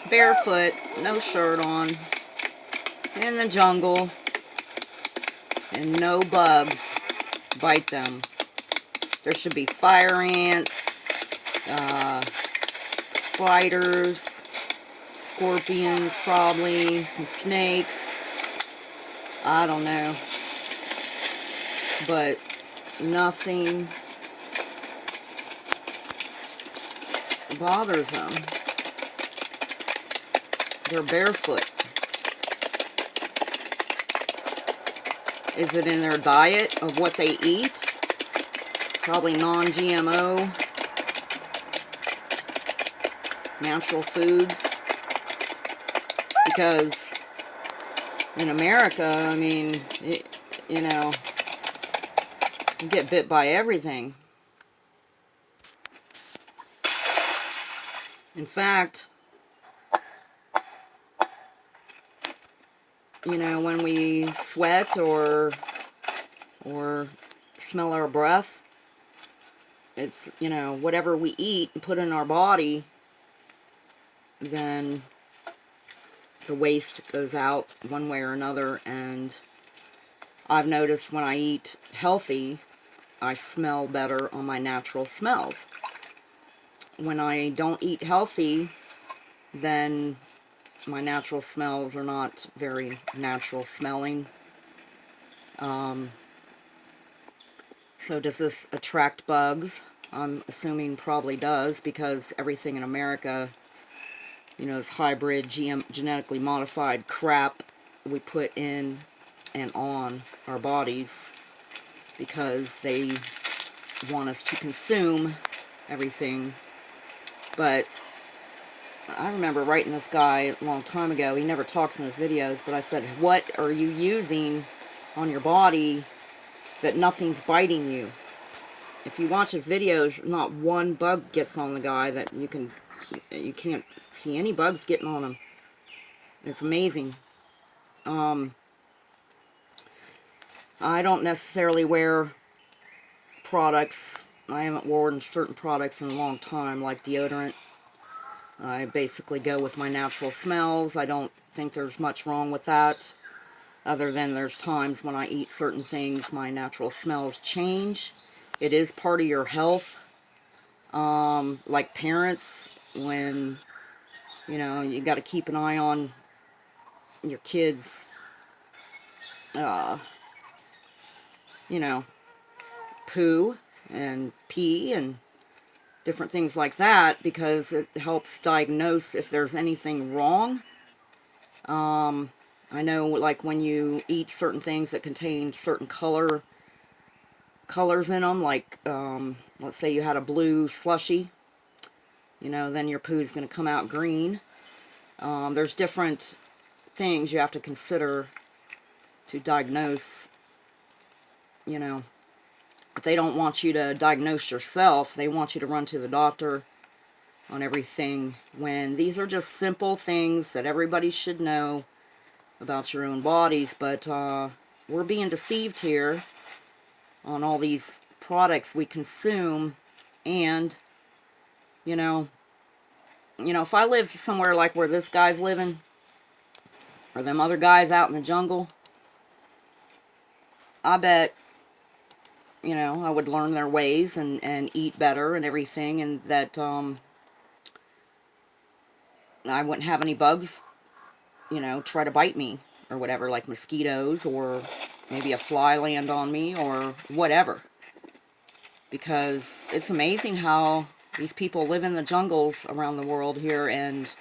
barefoot, no shirt on, in the jungle, and no bugs bite them. There should be fire ants, spiders, scorpions probably, some snakes, I don't know, but nothing bothers them. They're barefoot. Is it in their diet of what they eat? Probably non-GMO, natural foods. Because in America, I mean, you know, you get bit by everything. In fact, you know, when we sweat or smell our breath, it's, you know, whatever we eat and put in our body, then the waste goes out one way or another. And I've noticed when I eat healthy, I smell better on my natural smells. When I don't eat healthy, then my natural smells are not very natural smelling. So does this attract bugs? I'm assuming probably does, because everything in America, you know, is hybrid, genetically modified crap we put in and on our bodies because they want us to consume everything. But I remember writing this guy a long time ago. He never talks in his videos, but I said, what are you using on your body that nothing's biting you? If you watch his videos, not one bug gets on the guy that you can't see any bugs getting on him. It's amazing. I don't necessarily wear products. I haven't worn certain products in a long time, like deodorant. I basically go with my natural smells. I don't think there's much wrong with that, other than there's times when I eat certain things, my natural smells change. It is part of your health. Like parents, when, you know, you got to keep an eye on your kids, you know, poo and pee and different things like that, because it helps diagnose if there's anything wrong. I know, like, when you eat certain things that contain certain colors in them, like, let's say you had a blue slushy, you know, then your poo's going to come out green. There's different things you have to consider to diagnose, you know. If they don't want you to diagnose yourself, they want you to run to the doctor on everything, when these are just simple things that everybody should know about your own bodies. But we're being deceived here on all these products we consume. And you know, if I lived somewhere like where this guy's living, or them other guys out in the jungle, I bet, you know, I would learn their ways and eat better and everything, and that I wouldn't have any bugs, you know, try to bite me or whatever, like mosquitoes, or maybe a fly land on me or whatever. Because it's amazing how these people live in the jungles around the world here and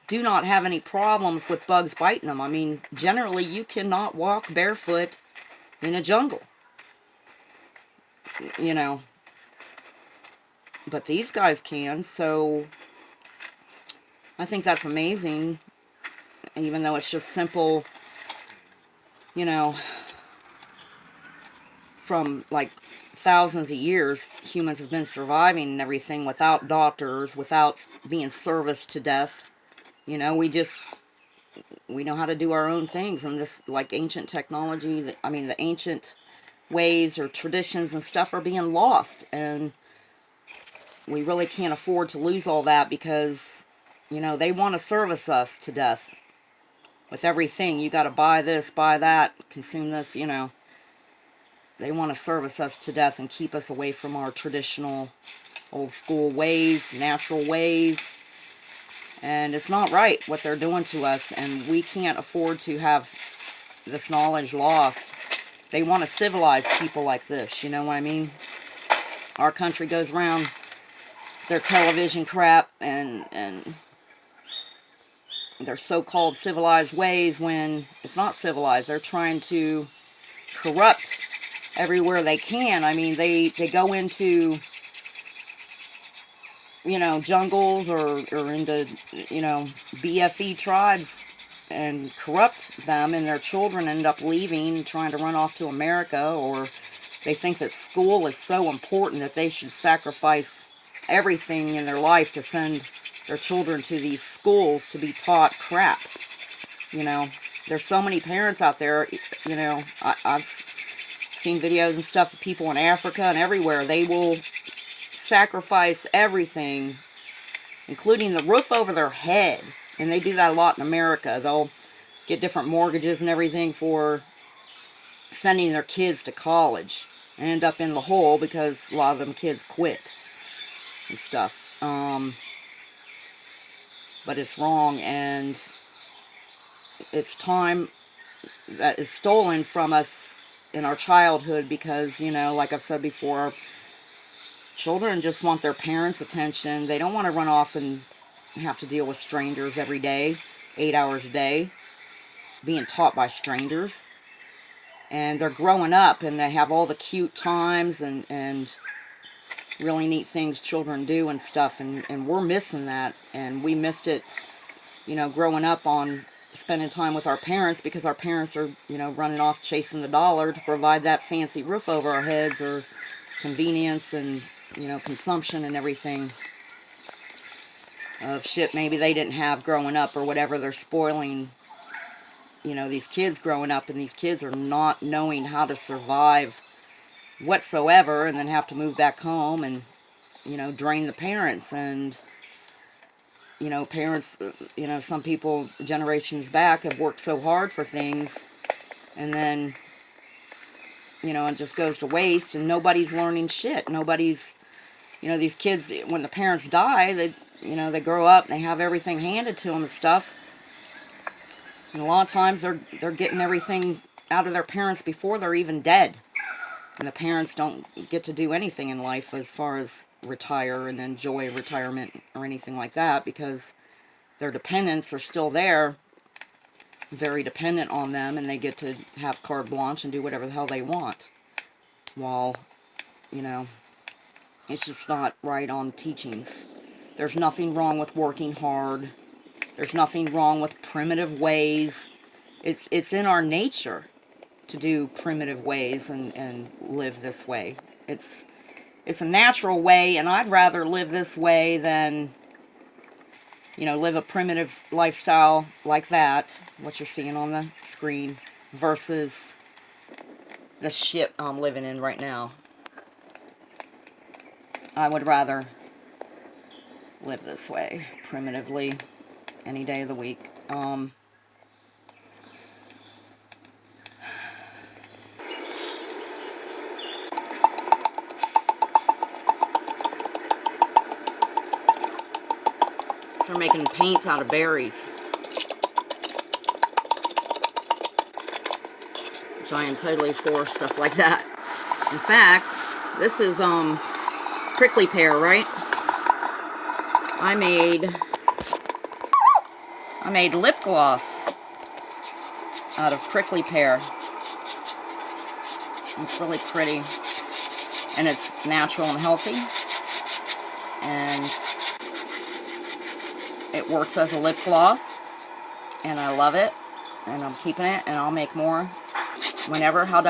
do not have any problems with bugs biting them. I mean, generally you cannot walk barefoot in a jungle, you know, but these guys can. So I think that's amazing, even though it's just simple, you know, from like thousands of years, humans have been surviving and everything without doctors, without being serviced to death. You know, we know how to do our own things, and this, like, ancient technology, I mean, the ancient ways or traditions and stuff are being lost, and we really can't afford to lose all that, because You know, they want to service us to death with everything. You got to buy this, buy that, consume this, you know. They want to service us to death and keep us away from our traditional old school ways, natural ways. And it's not right what they're doing to us, and we can't afford to have this knowledge lost. They want to civilize people like this, you know what I mean? Our country goes around their television crap and their so-called civilized ways when it's not civilized. They're trying to corrupt everywhere they can. I mean, they go into, you know, jungles or into, you know, BFE tribes and corrupt them, and their children end up leaving, trying to run off to America, or they think that school is so important that they should sacrifice everything in their life to send their children to these schools to be taught crap. You know, there's so many parents out there, you know, I've seen videos and stuff of people in Africa and everywhere. They will sacrifice everything, including the roof over their head. And they do that a lot in America. They'll get different mortgages and everything for sending their kids to college and end up in the hole because a lot of them kids quit and stuff. But it's wrong, and it's time that is stolen from us in our childhood because, you know, like I've said before, children just want their parents' attention. They don't want to run off and have to deal with strangers every day, 8 hours a day, being taught by strangers. And they're growing up and they have all the cute times and really neat things children do and stuff, and we're missing that, and we missed it, you know, growing up on spending time with our parents because our parents are, you know, running off chasing the dollar to provide that fancy roof over our heads or convenience and, you know, consumption and everything of shit maybe they didn't have growing up or whatever. They're spoiling, you know, these kids growing up, and these kids are not knowing how to survive whatsoever, and then have to move back home and, you know, drain the parents. And, you know, parents, you know, some people generations back have worked so hard for things, and then, you know, it just goes to waste, and nobody's learning shit. Nobody's, you know, these kids, when the parents die, they, you know, they grow up and they have everything handed to them and stuff, and a lot of times they're getting everything out of their parents before they're even dead. And the parents don't get to do anything in life as far as retire and enjoy retirement or anything like that, because their dependents are still there, very dependent on them, and they get to have carte blanche and do whatever the hell they want. While, you know, it's just not right on teachings. There's nothing wrong with working hard. There's nothing wrong with primitive ways. It's in our nature to do primitive ways and live this way. It's a natural way, and I'd rather live this way than, you know, live a primitive lifestyle like that, what you're seeing on the screen, versus the shit I'm living in right now. I would rather live this way, primitively, any day of the week. They're making paint out of berries, which I am totally for stuff like that. In fact, this is prickly pear, right? I made lip gloss out of prickly pear. It's really pretty, and it's natural and healthy, and it works as a lip gloss, and I love it, and I'm keeping it, and I'll make more whenever. How